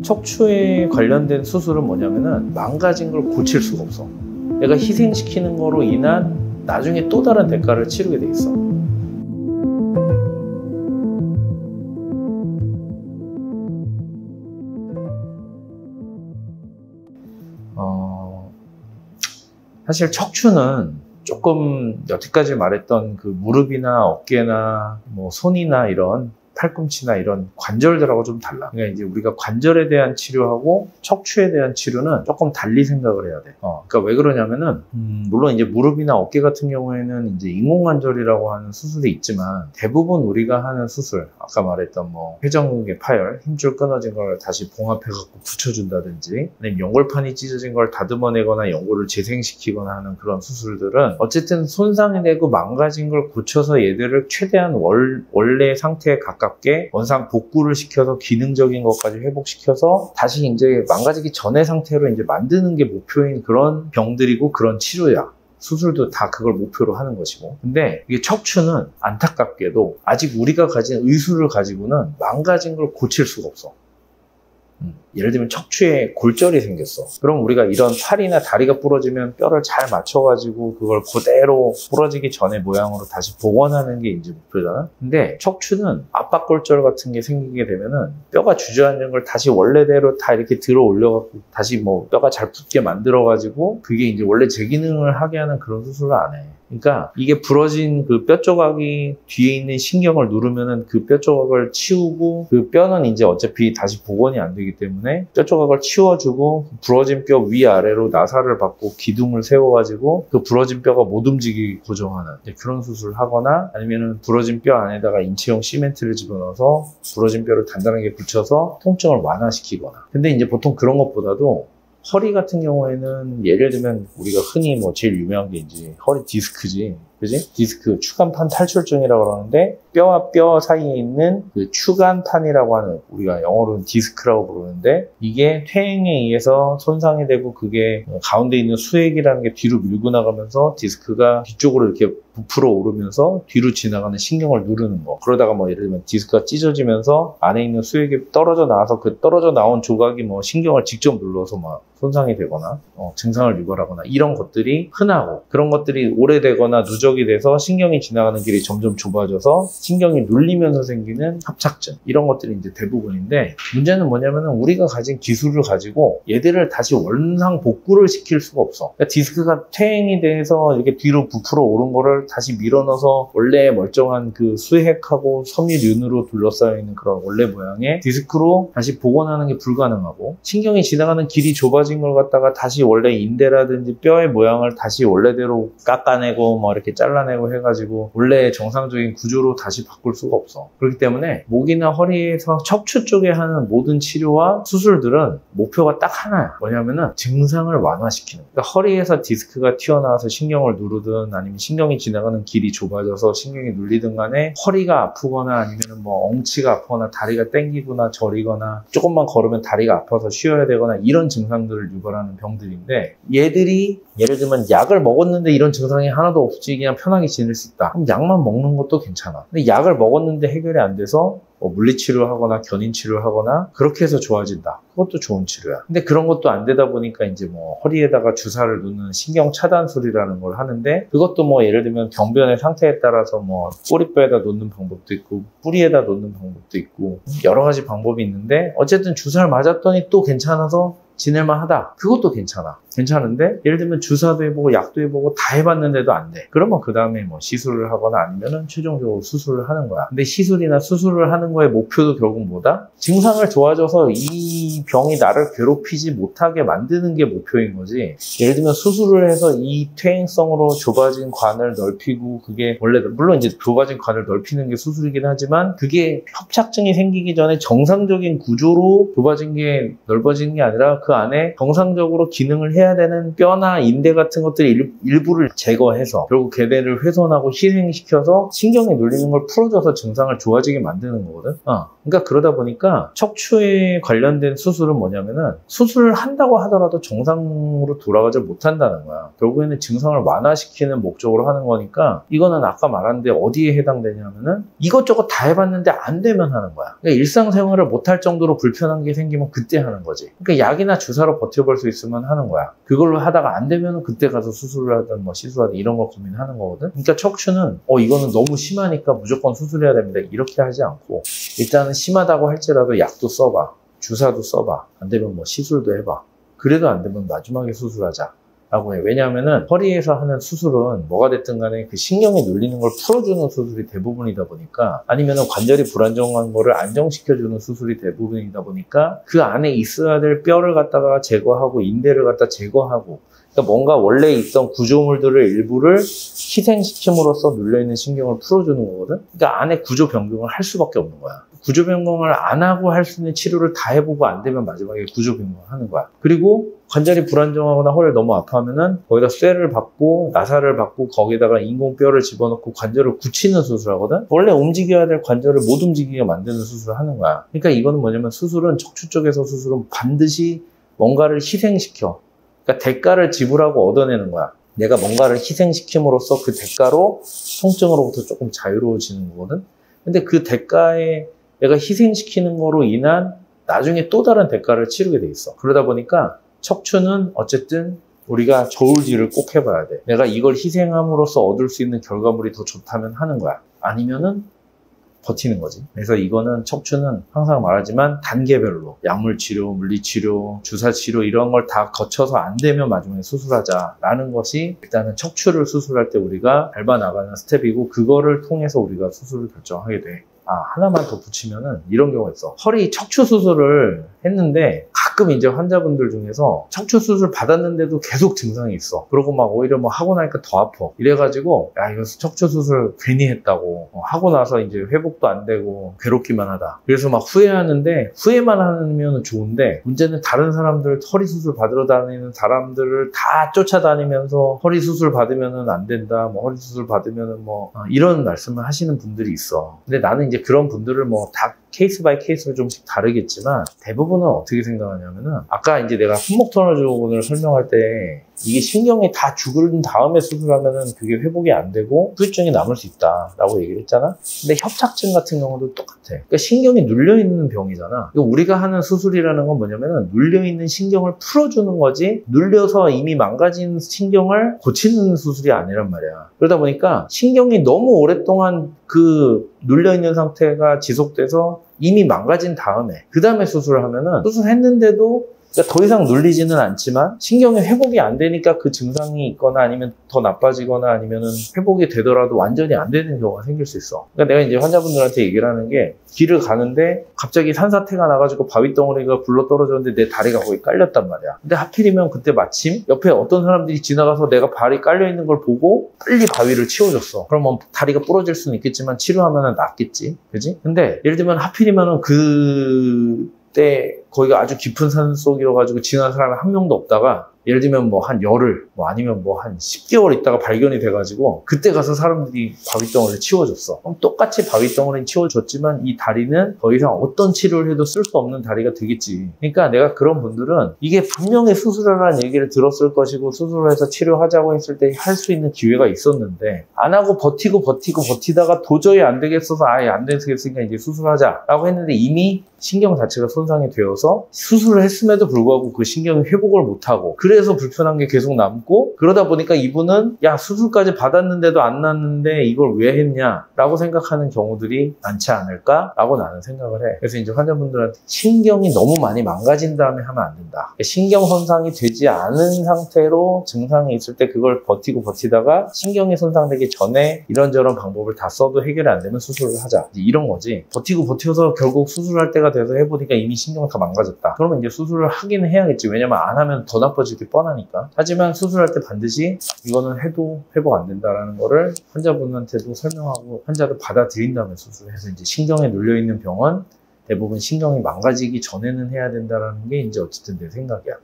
척추에 관련된 수술은 뭐냐면은 망가진 걸 고칠 수가 없어. 내가 희생시키는 거로 인한 나중에 또 다른 대가를 치르게 돼 있어. 사실 척추는 조금 여태까지 말했던 그 무릎이나 어깨나 뭐 손이나 이런 팔꿈치나 이런 관절들하고 좀 달라. 그러니까 이제 우리가 관절에 대한 치료하고 척추에 대한 치료는 조금 달리 생각을 해야 돼. 그러니까 왜 그러냐면은, 물론 이제 무릎이나 어깨 같은 경우에는 이제 인공관절이라고 하는 수술이 있지만, 대부분 우리가 하는 수술, 아까 말했던 뭐 회전근개 파열, 힘줄 끊어진 걸 다시 봉합해갖고 붙여준다든지, 아니면 연골판이 찢어진 걸 다듬어내거나 연골을 재생시키거나 하는 그런 수술들은 어쨌든 손상이 되고 망가진 걸 고쳐서 얘들을 최대한 원래 상태에 가깝게 원상 복구를 시켜서 기능적인 것까지 회복시켜서 다시 이제 망가지기 전의 상태로 이제 만드는 게 목표인 그런 병들이고 그런 치료야. 수술도 다 그걸 목표로 하는 것이고. 근데 이게 척추는 안타깝게도 아직 우리가 가진 의술을 가지고는 망가진 걸 고칠 수가 없어. 예를 들면 척추에 골절이 생겼어. 그럼 우리가 이런 팔이나 다리가 부러지면 뼈를 잘 맞춰가지고 그걸 그대로 부러지기 전의 모양으로 다시 복원하는 게 이제 목표잖아. 근데 척추는 압박골절 같은 게 생기게 되면은 뼈가 주저앉은 걸 다시 원래대로 다 이렇게 들어 올려갖고 다시 뭐 뼈가 잘 붙게 만들어가지고 그게 이제 원래 제 기능을 하게 하는 그런 수술을 안 해. 그러니까 이게 부러진 그 뼈 조각이 뒤에 있는 신경을 누르면은 그 뼈 조각을 치우고 그 뼈는 이제 어차피 다시 복원이 안 되기 때문에 뼈 조각을 치워주고 부러진 뼈 위아래로 나사를 받고 기둥을 세워가지고 그 부러진 뼈가 못 움직이게 고정하는 그런 수술을 하거나 아니면은 부러진 뼈 안에다가 인체용 시멘트를 집어넣어서 부러진 뼈를 단단하게 붙여서 통증을 완화시키거나. 근데 이제 보통 그런 것보다도 허리 같은 경우에는 예를 들면 우리가 흔히 뭐 제일 유명한 게 이제 허리 디스크지. 그지? 디스크, 추간판 탈출증이라고 그러는데 뼈와 뼈 사이에 있는 그 추간판이라고 하는 우리가 영어로는 디스크라고 부르는데 이게 퇴행에 의해서 손상이 되고 그게 가운데 있는 수액이라는 게 뒤로 밀고 나가면서 디스크가 뒤쪽으로 이렇게 부풀어 오르면서 뒤로 지나가는 신경을 누르는 거. 그러다가 뭐 예를 들면 디스크가 찢어지면서 안에 있는 수액이 떨어져 나와서 그 떨어져 나온 조각이 뭐 신경을 직접 눌러서 막 손상이 되거나 증상을 유발하거나 이런 것들이 흔하고 그런 것들이 오래되거나 누적이 돼서 신경이 지나가는 길이 점점 좁아져서 신경이 눌리면서 생기는 협착증 이런 것들이 이제 대부분인데 문제는 뭐냐면은 우리가 가진 기술을 가지고 얘들을 다시 원상 복구를 시킬 수가 없어. 그러니까 디스크가 퇴행이 돼서 이렇게 뒤로 부풀어 오른 거를 다시 밀어넣어서 원래 멀쩡한 그 수액하고 섬유륜으로 둘러싸여 있는 그런 원래 모양의 디스크로 다시 복원하는 게 불가능하고 신경이 지나가는 길이 좁아진 걸 갖다가 다시 원래 인대라든지 뼈의 모양을 다시 원래대로 깎아내고 뭐 이렇게 잘라내고 해가지고 원래 정상적인 구조로 다시 바꿀 수가 없어. 그렇기 때문에 목이나 허리에서 척추 쪽에 하는 모든 치료와 수술들은 목표가 딱 하나야. 뭐냐면은 증상을 완화시키는. 그러니까 허리에서 디스크가 튀어나와서 신경을 누르든 아니면 신경이 지나가는 길이 좁아져서 신경이 눌리든 간에 허리가 아프거나 아니면 뭐 엉치가 아프거나 다리가 땡기거나 저리거나 조금만 걸으면 다리가 아파서 쉬어야 되거나 이런 증상들을 유발하는 병들인데 얘들이 예를 들면 약을 먹었는데 이런 증상이 하나도 없이 그냥 편하게 지낼 수 있다. 그럼 약만 먹는 것도 괜찮아. 근데 약을 먹었는데 해결이 안 돼서 물리치료하거나 견인치료하거나 그렇게 해서 좋아진다. 그것도 좋은 치료야. 근데 그런 것도 안 되다 보니까 이제 뭐 허리에다가 주사를 놓는 신경 차단술이라는 걸 하는데 그것도 뭐 예를 들면 병변의 상태에 따라서 뭐 꼬리뼈에다 놓는 방법도 있고 뿌리에다 놓는 방법도 있고 여러 가지 방법이 있는데 어쨌든 주사를 맞았더니 또 괜찮아서 지낼만 하다. 그것도 괜찮아. 괜찮은데 예를 들면 주사도 해보고 약도 해보고 다 해봤는데도 안 돼. 그러면 그 다음에 뭐 시술을 하거나 아니면은 최종적으로 수술을 하는 거야. 근데 시술이나 수술을 하는 거의 목표도 결국 뭐다? 증상을 좋아져서 이 병이 나를 괴롭히지 못하게 만드는 게 목표인 거지. 예를 들면 수술을 해서 이 퇴행성으로 좁아진 관을 넓히고 그게 원래 물론 이제 좁아진 관을 넓히는 게 수술이긴 하지만 그게 협착증이 생기기 전에 정상적인 구조로 좁아진 게 넓어지는 게 아니라 그 그 안에 정상적으로 기능을 해야 되는 뼈나 인대 같은 것들이 일부를 제거해서 결국 걔네를 훼손하고 희생시켜서 신경이 눌리는 걸 풀어줘서 증상을 좋아지게 만드는 거거든. 그러니까 그러다 보니까 척추에 관련된 수술은 뭐냐면은 수술을 한다고 하더라도 정상으로 돌아가지 못한다는 거야. 결국에는 증상을 완화시키는 목적으로 하는 거니까 이거는 아까 말한데 어디에 해당되냐면은 이것저것 다 해봤는데 안 되면 하는 거야. 그러니까 일상생활을 못할 정도로 불편한 게 생기면 그때 하는 거지. 그러니까 약이나 주사로 버텨볼 수 있으면 하는 거야. 그걸로 하다가 안 되면 그때 가서 수술을 하든 뭐 시술하든 이런 걸 고민하는 거거든. 그러니까 척추는 이거는 너무 심하니까 무조건 수술해야 됩니다. 이렇게 하지 않고 일단은 심하다고 할지라도 약도 써봐. 주사도 써봐. 안 되면 뭐 시술도 해봐. 그래도 안 되면 마지막에 수술하자. 라고 해. 왜냐하면은 허리에서 하는 수술은 뭐가 됐든 간에 그 신경이 눌리는 걸 풀어주는 수술이 대부분이다 보니까 아니면은 관절이 불안정한 거를 안정시켜주는 수술이 대부분이다 보니까 그 안에 있어야 될 뼈를 갖다가 제거하고 인대를 갖다 제거하고 그러니까 뭔가 원래 있던 구조물들을 일부를 희생시킴으로써 눌려있는 신경을 풀어주는 거거든. 그러니까 안에 구조 변경을 할 수밖에 없는 거야. 구조 변경을 안 하고 할 수 있는 치료를 다 해보고 안 되면 마지막에 구조 변경을 하는 거야. 그리고 관절이 불안정하거나 허리를 너무 아파하면은 거기다 쇠를 받고 나사를 받고 거기다가 인공뼈를 집어넣고 관절을 굳히는 수술하거든. 원래 움직여야 될 관절을 못 움직이게 만드는 수술을 하는 거야. 그러니까 이거는 뭐냐면 수술은 척추 쪽에서 수술은 반드시 뭔가를 희생시켜. 그러니까 대가를 지불하고 얻어내는 거야. 내가 뭔가를 희생시킴으로써 그 대가로 통증으로부터 조금 자유로워지는 거거든. 근데 그 대가에 내가 희생시키는 거로 인한 나중에 또 다른 대가를 치르게 돼 있어. 그러다 보니까 척추는 어쨌든 우리가 저울질을 꼭 해봐야 돼. 내가 이걸 희생함으로써 얻을 수 있는 결과물이 더 좋다면 하는 거야. 아니면은 버티는 거지. 그래서 이거는 척추는 항상 말하지만 단계별로 약물치료, 물리치료, 주사치료 이런 걸 다 거쳐서 안 되면 마지막에 수술하자라는 것이 일단은 척추를 수술할 때 우리가 밟아 나가는 스텝이고 그거를 통해서 우리가 수술을 결정하게 돼. 하나만 더 붙이면은 이런 경우가 있어. 허리 척추 수술을 했는데 가끔 이제 환자분들 중에서 척추 수술 받았는데도 계속 증상이 있어. 그러고 막 오히려 뭐 하고 나니까 더 아파. 이래가지고 이거 척추 수술 괜히 했다고 하고 나서 이제 회복도 안 되고 괴롭기만 하다. 그래서 막 후회하는데 후회만 하면 좋은데 문제는 다른 사람들 허리 수술 받으러 다니는 사람들을 다 쫓아다니면서 허리 수술 받으면은 안 된다. 뭐 허리 수술 받으면은 뭐 이런 말씀을 하시는 분들이 있어. 근데 나는 이제 그런 분들을 뭐 다 케이스 바이 케이스로 좀씩 다르겠지만 대부분은 어떻게 생각하냐면은 아까 이제 내가 손목 터널 증후군을 설명할 때 이게 신경이 다 죽은 다음에 수술하면은 그게 회복이 안 되고 후유증이 남을 수 있다라고 얘기를 했잖아. 근데 협착증 같은 경우도 똑같아. 그러니까 신경이 눌려있는 병이잖아. 우리가 하는 수술이라는 건 뭐냐면은 눌려있는 신경을 풀어주는 거지 눌려서 이미 망가진 신경을 고치는 수술이 아니란 말이야. 그러다 보니까 신경이 너무 오랫동안 그 눌려있는 상태가 지속돼서 이미 망가진 다음에 그 다음에 수술을 하면은 수술했는데도 그러니까 더 이상 눌리지는 않지만 신경이 회복이 안 되니까 그 증상이 있거나 아니면 더 나빠지거나 아니면은 회복이 되더라도 완전히 안 되는 경우가 생길 수 있어. 그러니까 내가 이제 환자분들한테 얘기를 하는 게 길을 가는데 갑자기 산사태가 나가지고 바위덩어리가 굴러 떨어졌는데 내 다리가 거기 깔렸단 말이야. 근데 하필이면 그때 마침 옆에 어떤 사람들이 지나가서 내가 발이 깔려있는 걸 보고 빨리 바위를 치워줬어. 그러면 다리가 부러질 수는 있겠지만 치료하면 낫겠지. 그지? 근데 예를 들면 하필이면은 그때 거기가 아주 깊은 산 속이라 가지고 지나간 사람이 한 명도 없다가 예를 들면 뭐 한 열흘 아니면 뭐 한 10개월 있다가 발견이 돼가지고 그때 가서 사람들이 바위덩어리를 치워줬어. 그럼 똑같이 바위덩어리는 치워줬지만 이 다리는 더 이상 어떤 치료를 해도 쓸 수 없는 다리가 되겠지. 그러니까 내가 그런 분들은 이게 분명히 수술하라는 얘기를 들었을 것이고 수술을 해서 치료하자고 했을 때 할 수 있는 기회가 있었는데 안 하고 버티다가 도저히 안 되겠어서 아예 안 되겠으니까 이제 수술하자라고 했는데 이미 신경 자체가 손상이 되어서 수술을 했음에도 불구하고 그 신경이 회복을 못하고 그래서 불편한 게 계속 남고 그러다 보니까 이분은 야 수술까지 받았는데도 안 났는데 이걸 왜 했냐 라고 생각하는 경우들이 많지 않을까 라고 나는 생각을 해. 그래서 이제 환자분들한테 신경이 너무 많이 망가진 다음에 하면 안 된다. 신경 손상이 되지 않은 상태로 증상이 있을 때 그걸 버티다가 신경이 손상되기 전에 이런저런 방법을 다 써도 해결이 안 되면 수술을 하자. 이런 거지. 버텨서 결국 수술할 때가 돼서 해보니까 이미 신경을 다 망가졌다. 그러면 이제 수술을 하기는 해야겠지. 왜냐면 안 하면 더 나빠질 게 뻔하니까. 하지만 수술할 때 반드시 이거는 해도 회복 안 된다라는 거를 환자분한테도 설명하고 환자도 받아들인 다음에 수술을 해서 이제 신경에 눌려있는 병은 대부분 신경이 망가지기 전에는 해야 된다라는 게 이제 어쨌든 내 생각이야.